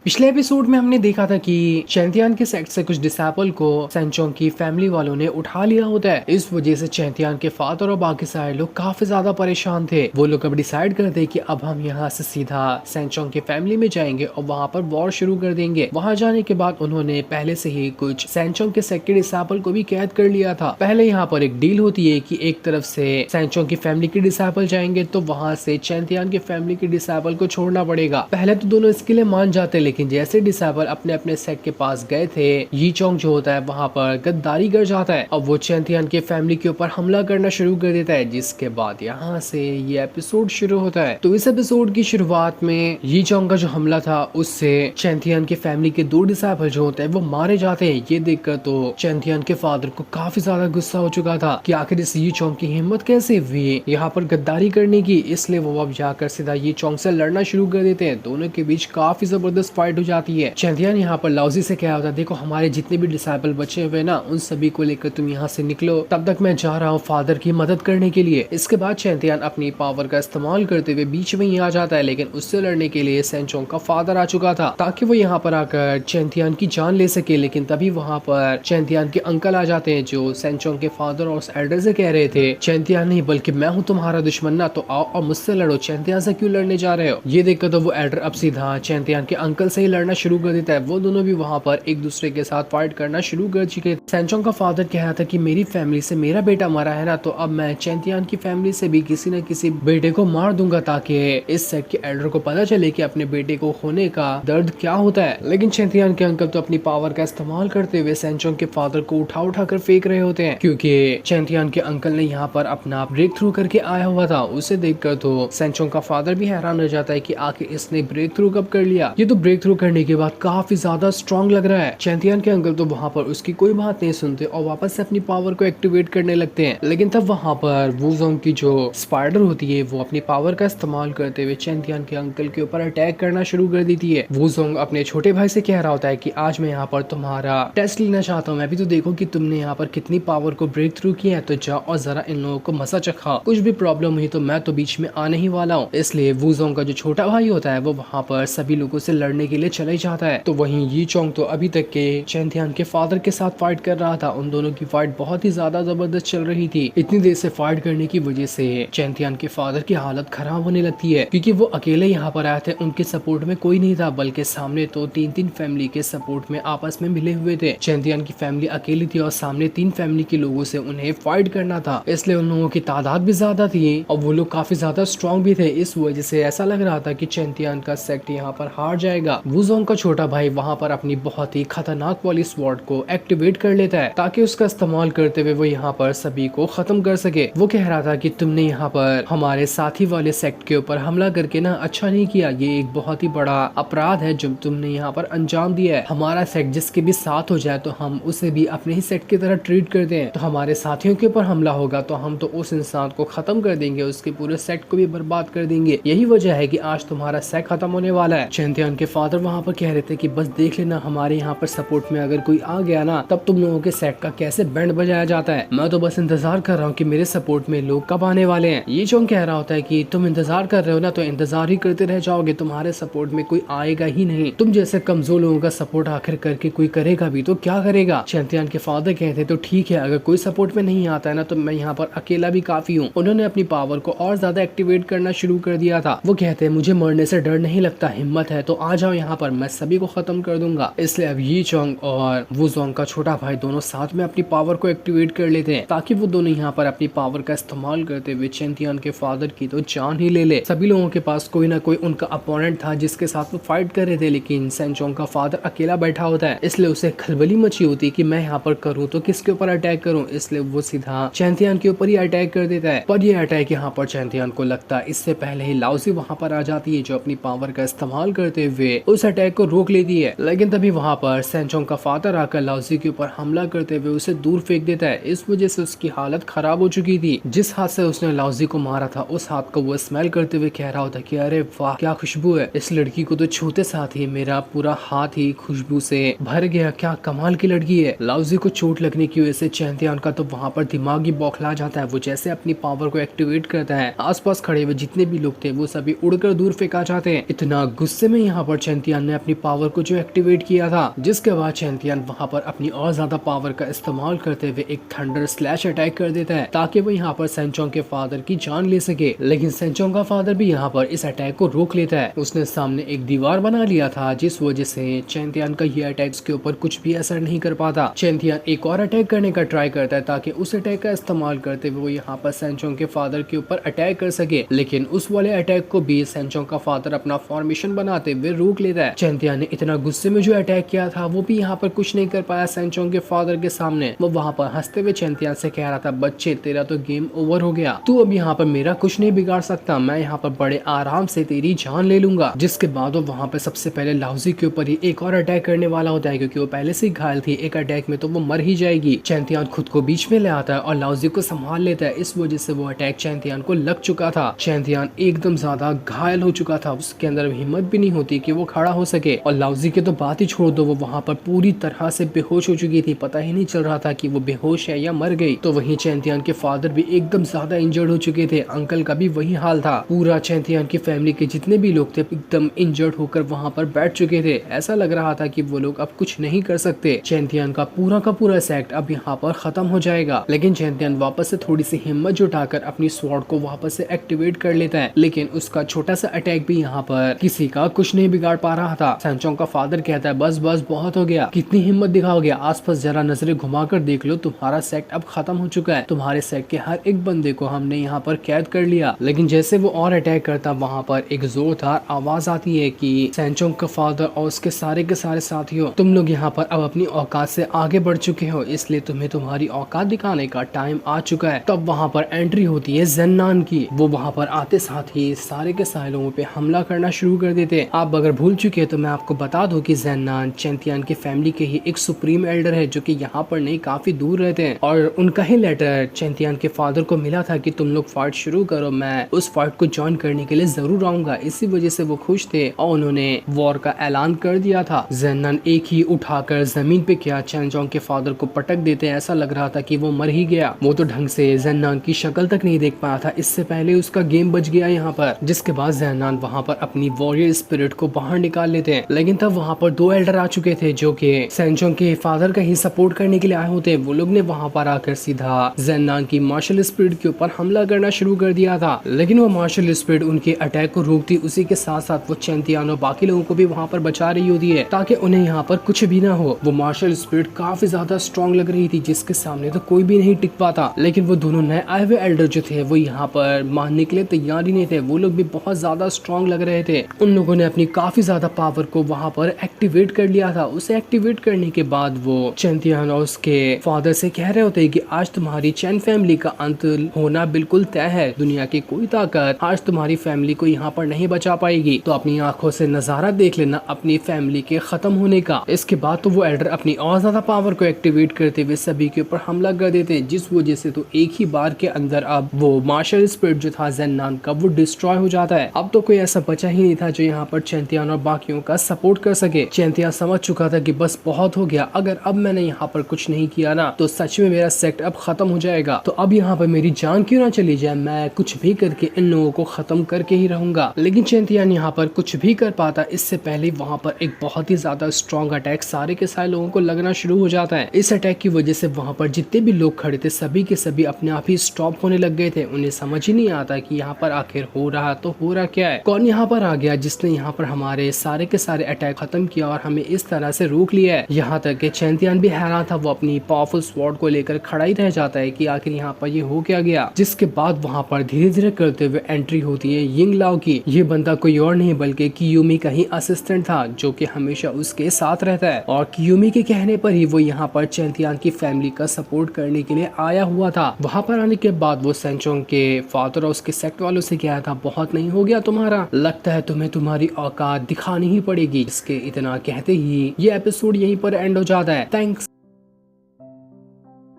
पिछले एपिसोड में हमने देखा था कि चैंतियान के सेक्ट से कुछ डिसेबल को सैनचोंग की फैमिली वालों ने उठा लिया होता है। इस वजह से चैंतियान के फादर और बाकी सारे लोग काफी ज्यादा परेशान थे। वो लोग अब डिसाइड करते कि अब हम यहाँ से सीधा सैनचोंग की फैमिली में जाएंगे और वहाँ पर वॉर शुरू कर देंगे। वहाँ जाने के बाद उन्होंने पहले से ही कुछ सैनचोंग के सेक्ट के डिसेबल को भी कैद कर लिया था। पहले यहाँ पर एक डील होती है कि एक तरफ से सैनचोंग की फैमिली के डिसेबल जाएंगे तो वहाँ से चैंतियान की फैमिली के डिसेबल को छोड़ना पड़ेगा। पहले तो दोनों इसके लिए मान जाते, लेकिन जैसे डिसेबल अपने अपने सेट के पास गए थे, यी चोंग जो होता है वहाँ पर गद्दारी कर जाता है। अब वो चैंतियान के फैमिली के ऊपर हमला करना शुरू कर देता है, जिसके बाद यहाँ से ये एपिसोड शुरू होता है। तो इस एपिसोड की शुरुआत में यी चोंग का जो हमला था उससे चैंतियान के फैमिली के 2 डिसेबल जो होते हैं वो मारे जाते हैं। ये देखकर तो चैंतियान के फादर को काफी ज्यादा गुस्सा हो चुका था कि आखिर इस यी चोंग की हिम्मत कैसे हुई यहाँ पर गद्दारी करने की। इसलिए वो अब जाकर सीधा यी चोंग से लड़ना शुरू कर देते हैं। दोनों के बीच काफी जबरदस्त फाइट हो जाती है। चैंतियान यहाँ पर लाउजी से क्या होता है, देखो हमारे जितने भी डिसेबल बचे हुए ना उन सभी को लेकर तुम यहाँ से निकलो, तब तक मैं जा रहा हूँ फादर की मदद करने के लिए। इसके बाद चैंतियान अपनी पावर का इस्तेमाल करते हुए बीच में ही आ जाता है, लेकिन उससे लड़ने के लिए सैनचोंग का फादर आ चुका था ताकि वो यहाँ पर आकर चैंतियान की जान ले सके। लेकिन तभी वहाँ पर चैंतियान के अंकल आ जाते हैं जो सैनचोंग के फादर और उस एल्डर से कह रहे थे, चैंतियान नहीं बल्कि मैं हूँ तुम्हारा दुश्मन ना, तो आओ और मुझसे लड़ो, चैंतियान से क्यों लड़ने जा रहे हो। ये देखकर तो वो एल्डर अब सीधा चैंतियान के अंकल से ही लड़ना शुरू कर देता है। वो दोनों भी वहाँ पर एक दूसरे के साथ फाइट करना शुरू कर चुके। सैनचोंग का फादर कह रहा था कि मेरी फैमिली से मेरा बेटा मरा है ना, तो अब मैं चैंतियान की फैमिली से भी किसी न किसी बेटे को मार दूंगा ताकि इस सेट के एल्डर को पता चले कि अपने बेटे को खोने का दर्द क्या होता है। लेकिन चैंतियान के अंकल तो अपनी पावर का इस्तेमाल करते हुए सैनचोंग के फादर को उठा उठा कर फेंक रहे होते हैं, क्योंकि चैंतियान के अंकल ने यहाँ पर अपना ब्रेक थ्रू करके आया हुआ था। उसे देखकर तो सैनचोंग का फादर भी हैरान हो जाता है कि आखिर इसने ब्रेक थ्रू कब कर लिया। ये तो ब्रेक थ्रू करने के बाद काफी ज्यादा स्ट्रॉन्ग लग रहा है। चैंतियान के अंकल तो वहाँ पर उसकी कोई बात नहीं सुनते और वापस से अपनी पावर को एक्टिवेट करने लगते हैं। लेकिन तब वहाँ पर वूजोंग की जो स्पाइडर होती है वो अपनी पावर का इस्तेमाल करते हुए चैंतियान के अंकल के ऊपर अटैक करना शुरू कर देती है। वूजोंग अपने छोटे भाई से कह रहा होता है कि आज मैं यहाँ पर तुम्हारा टेस्ट लेना चाहता हूँ, मैं भी तो देखो कि तुमने यहाँ पर कितनी पावर को ब्रेक थ्रू किया है, तो जाओ और जरा इन लोगों को मजा चखा, कुछ भी प्रॉब्लम हुई तो मैं तो बीच में आने ही वाला हूँ। इसलिए वूजोंग का जो छोटा भाई होता है वो वहाँ पर सभी लोगों से लड़ने के लिए चले जाता है। तो वहीं यी चोंग तो अभी तक के चैंतियान के फादर के साथ फाइट कर रहा था। उन दोनों की फाइट बहुत ही ज्यादा जबरदस्त चल रही थी। इतनी देर से फाइट करने की वजह से चैंतियान के फादर की हालत खराब होने लगती है, क्योंकि वो अकेले यहाँ पर आए थे, उनके सपोर्ट में कोई नहीं था, बल्कि सामने तो 3-3 फैमिली के सपोर्ट में आपस में मिले हुए थे। चैंतियान की फैमिली अकेली थी और सामने 3 फैमिली के लोगों से उन्हें फाइट करना था, इसलिए उन लोगों की तादाद भी ज्यादा थी और वो लोग काफी ज्यादा स्ट्रॉन्ग भी थे। इस वजह से ऐसा लग रहा था कि चैंतियान का सेक्ट यहाँ पर हार जाएगा। वूजोंग का छोटा भाई वहाँ पर अपनी बहुत ही खतरनाक वाली स्वॉर्ड को एक्टिवेट कर लेता है ताकि उसका इस्तेमाल करते हुए वो यहाँ पर सभी को खत्म कर सके। वो कह रहा था कि तुमने यहाँ पर हमारे साथी वाले सेक्ट के ऊपर हमला करके ना अच्छा नहीं किया, ये एक बहुत ही बड़ा अपराध है जो तुमने यहाँ पर अंजाम दिया है। हमारा सेक्ट जिसके भी साथ हो जाए तो हम उसे भी अपने ही सेक्ट की तरह ट्रीट करते हैं, तो हमारे साथियों के ऊपर हमला होगा तो हम तो उस इंसान को खत्म कर देंगे, उसके पूरे सेक्ट को भी बर्बाद कर देंगे। यही वजह है कि आज तुम्हारा सेक्ट खत्म होने वाला है। चैंतियान के फादर वहाँ पर कह रहे थे कि बस देख लेना, हमारे यहाँ पर सपोर्ट में अगर कोई आ गया ना तब तुम लोगों के सेट का कैसे बैंड बजाया जाता है। मैं तो बस इंतजार कर रहा हूँ कि मेरे सपोर्ट में लोग कब आने वाले हैं। ये चोंग कह रहा होता है कि तुम इंतजार कर रहे हो ना, तो इंतजार ही करते रह जाओगे, तुम्हारे सपोर्ट में कोई आएगा ही नहीं। तुम जैसे कमजोर लोगों का सपोर्ट आखिर करके कोई करेगा भी तो क्या करेगा। चैंतियान के फादर कहते तो ठीक है, अगर कोई सपोर्ट में नहीं आता है ना तो मैं यहाँ पर अकेला भी काफी हूँ। उन्होंने अपनी पावर को और ज्यादा एक्टिवेट करना शुरू कर दिया था। वो कहते हैं मुझे मरने से डर नहीं लगता, हिम्मत है तो आ जाओ यहाँ पर, मैं सभी को खत्म कर दूंगा। इसलिए अब यी चोंग और वूजोंग का छोटा भाई दोनों साथ में अपनी पावर को एक्टिवेट कर लेते हैं ताकि वो दोनों यहाँ पर अपनी पावर का इस्तेमाल करते हुए चैंतियान के फादर की तो जान ही ले। सभी लोगों के पास कोई ना कोई उनका अपोनेंट था जिसके साथ वो फाइट कर रहे थे, लेकिन सैनचोंग का फादर अकेला बैठा होता है, इसलिए उसे खलबली मची होती है कि मैं यहाँ पर करूँ तो किसके ऊपर अटैक करूँ। इसलिए वो सीधा चैंतियान के ऊपर ही अटैक कर देता है। पर ये अटैक यहाँ पर चैंतियान को लगता है इससे पहले ही लाउजी वहाँ पर आ जाती है जो अपनी पावर का इस्तेमाल करते हुए उस अटैक को रोक लेती है। लेकिन तभी वहाँ पर सैनचोंग का फादर आकर लाउजी के ऊपर हमला करते हुए उसे दूर फेंक देता है। इस वजह से उसकी हालत खराब हो चुकी थी। जिस हाथ से उसने लाउजी को मारा था उस हाथ को वो स्मेल करते हुए कह रहा होता कि अरे वाह क्या खुशबू है, इस लड़की को तो छूते साथ ही मेरा पूरा हाथ ही खुशबू से भर गया, क्या कमाल की लड़की है। लाउजी को चोट लगने की वजह से चैंतियान का तो वहाँ पर दिमाग ही बौखला जाता है। वो जैसे अपनी पावर को एक्टिवेट करता है, आसपास खड़े हुए जितने भी लोग थे वो सभी उड़कर दूर फेंका जाते हैं। इतना गुस्से में यहाँ पर चैंतियान ने अपनी पावर को जो एक्टिवेट किया था, जिसके बाद चैंतियान वहाँ पर अपनी और ज्यादा पावर का इस्तेमाल करते हुए एक थंडर स्लैश अटैक कर देता है ताकि वो यहाँ पर सेंचोंग के फादर की जान ले सके। लेकिन सेंचोंग का फादर भी यहाँ पर इस अटैक को रोक लेता है। उसने सामने एक दीवार बना लिया था, जिस वजह से चैंतियान का ये अटैक के ऊपर कुछ भी असर नहीं कर पाता। चैंतियान एक और अटैक करने का ट्राई करता है ताकि उस अटैक का इस्तेमाल करते हुए वो यहाँ पर सेंचोंग के फादर के ऊपर अटैक कर सके, लेकिन उस वाले अटैक को भी सेंचोंग का फादर अपना फॉर्मेशन बनाते हुए रोक लेता है। चैंतियान ने इतना गुस्से में जो अटैक किया था वो भी यहाँ पर कुछ नहीं कर पाया सेंचोंग के फादर के सामने। वो वहाँ पर हंसते हुए चैंतियान से कह रहा था, बच्चे तेरा तो गेम ओवर हो गया, तू अब यहाँ पर मेरा कुछ नहीं बिगाड़ सकता, मैं यहाँ पर बड़े आराम से तेरी जान ले लूंगा। जिसके बाद वो वहाँ पर सबसे पहले लाउजी के ऊपर ही एक और अटैक करने वाला होता है, क्योंकि वो पहले से ही घायल थी, एक अटैक में तो वो मर ही जाएगी। चैंतियान खुद को बीच में ले आता है और लाउजी को संभाल लेता है। इस वजह से वो अटैक चैंतियान को लग चुका था। चैंतियान एकदम ज्यादा घायल हो चुका था, उसके अंदर हिम्मत भी नहीं होती कि वो खड़ा हो सके। और लाउजी के तो बात ही छोड़ दो, वो वहाँ पर पूरी तरह से बेहोश हो चुकी थी, पता ही नहीं चल रहा था कि वो बेहोश है या मर गई। तो वहीं चैंतियान के फादर भी एकदम ज्यादा इंजर्ड हो चुके थे, अंकल का भी वही हाल था। पूरा चैंतियान की फैमिली के जितने भी लोग थे एकदम इंजर्ड होकर वहाँ पर बैठ चुके थे। ऐसा लग रहा था कि वो लोग अब कुछ नहीं कर सकते। चैंतियान का पूरा सेक्ट अब यहाँ पर खत्म हो जाएगा। लेकिन चैंतियान वापस से थोड़ी सी हिम्मत जुटाकर अपनी स्वॉर्ड को वापस से एक्टिवेट कर लेता है, लेकिन उसका छोटा सा अटैक भी यहाँ पर किसी का कुछ नहीं बिगाड़ पा रहा था। सेंचोंग का फादर कहता है, बस बस बहुत हो गया, कितनी हिम्मत दिखाओगे, आसपास जरा नजरें घुमाकर देख लो, तुम्हारा सेक्ट अब खत्म हो चुका है, तुम्हारे सेक्ट के हर एक बंदे को हमने यहाँ पर कैद कर लिया। लेकिन जैसे वो और अटैक करता, वहाँ पर एक जोरदार आवाज आती है कि सेंचोंग का फादर और उसके सारे साथियों, तुम लोग यहाँ पर अब अपनी औकात से आगे बढ़ चुके हो, इसलिए तुम्हें तुम्हारी औकात दिखाने का टाइम आ चुका है। तब वहाँ पर एंट्री होती है ज़ेन्नान की। वो वहाँ पर आते साथ ही सारे के सारे लोगों पे हमला करना शुरू कर देते। आप अगर भूल चुके हैं तो मैं आपको बता दूं कि ज़ेन्नान चैंतियान की फैमिली के ही एक सुप्रीम एल्डर है, जो कि यहाँ पर नहीं काफी दूर रहते हैं। और उनका ही लेटर चैंतियान के फादर को मिला था कि तुम लोग फाइट शुरू करो, मैं उस फाइट को ज्वाइन करने के लिए जरूर आऊंगा। इसी वजह से वो खुश थे और उन्होंने वॉर का ऐलान कर दिया था। ज़ेन्नान एक ही उठाकर जमीन पे क्या चैंचोंग के फादर को पटक देते हैं। ऐसा लग रहा था कि वो मर ही गया। वो तो ढंग से ज़ेन्नान की शक्ल तक नहीं देख पाया था, इससे पहले उसका गेम बच गया यहाँ पर। जिसके बाद ज़ेन्नान वहाँ पर अपनी वॉरियर स्पिरिट को बाहर निकाल लेते हैं। लेकिन तब वहाँ पर दो एल्डर आ चुके थे, जो कि सेंचोंग के फादर का ही सपोर्ट करने के लिए आए होते। वो लोग ने वहाँ पर आकर सीधा ज़ेन्नान की मार्शल स्पिरिट के ऊपर हमला करना शुरू कर दिया था। लेकिन वो मार्शल स्पिरिट उनके अटैक को रोकती, उसी के साथ साथ वो चैंतियान और बाकी लोगों को भी वहाँ पर बचा रही होती है, ताकि उन्हें यहाँ पर कुछ भी ना हो। वो मार्शल स्पिरिट काफी ज्यादा स्ट्रॉन्ग लग रही थी, जिसके सामने तो कोई भी नहीं टिक पाता। लेकिन वो दोनों नए आए हुए एल्डर जो थे वो यहाँ पर मानने के लिए तैयार ही नहीं थे। वो लोग भी बहुत ज्यादा स्ट्रॉन्ग लग रहे थे। उन लोगों ने अपनी काफी ज्यादा पावर को वहाँ पर एक्टिवेट कर लिया था। उसे एक्टिवेट करने के बाद वो चैंतियान और उसके फादर से कह रहे होते कि आज तुम्हारी चैन फैमिली का अंत होना बिल्कुल तय है। दुनिया की कोई ताकत आज तुम्हारी फैमिली को यहाँ पर नहीं बचा पाएगी, तो अपनी आंखों से नजारा देख लेना अपनी फैमिली के खत्म होने का। इसके बाद तो वो एल्डर अपनी और ज्यादा पावर को एक्टिवेट करते हुए सभी के ऊपर हमला कर देते, जिस वजह से तो एक ही बार के अंदर अब वो मार्शल स्पिरिट जो था ज़ेन्नान का वो डिस्ट्रॉय हो जाता है। अब तो कोई ऐसा बचा ही नहीं था जो यहाँ पर चैंतियान और बाकियों का सपोर्ट कर सके। चैंतियान समझ चुका था कि बस बहुत हो गया, अगर अब मैंने यहाँ पर कुछ नहीं किया ना तो सच में मेरा सेक्ट अब खत्म हो जाएगा। तो अब यहाँ पर मेरी जान क्यों ना चली जाए, मैं कुछ भी करके इन लोगों को खत्म करके ही रहूंगा। लेकिन चैंतियान यहाँ पर कुछ भी कर पाता इससे पहले वहाँ पर एक बहुत ही ज्यादा स्ट्रॉन्ग अटैक सारे के सारे लोगों को लगना शुरू हो जाता है। इस अटैक की वजह से वहाँ पर जितने भी लोग खड़े थे सभी के सभी अपने आप ही स्टॉप होने लग गए थे। उन्हें समझ ही नहीं आता कि यहाँ पर आखिर हो रहा तो हो रहा क्या है, कौन यहाँ पर आ गया जिसने यहाँ पर हमारे सारे के सारे अटैक खत्म किया और हमें इस तरह से रोक लिया है। यहाँ तक कि चैंतियान भी हैरान था, वो अपनी पावरफुल स्वॉर्ड को लेकर खड़ा ही रह जाता है कि आखिर यहाँ पर ये हो क्या गया। जिसके बाद वहाँ पर धीरे धीरे करते हुए एंट्री होती है यिंग लाओ की। ये बंदा कोई और नहीं बल्कि कियोमी का ही असिस्टेंट था, जो कि हमेशा उसके साथ रहता है। और कियोमी के कहने पर ही वो यहाँ पर चैंतियान की फैमिली का सपोर्ट करने के लिए आया हुआ था। वहाँ पर आने के बाद वो सेंचोंग के फादर और उसके सेक्ट वालों से कहा था, बहुत नहीं हो गया तुम्हारा, लगता है तुम्हें तुम्हारी औकात दिखानी ही पड़ेगी। इसके इतना कहते ही ये एपिसोड यहीं पर एंड हो जाता है। थैंक्स।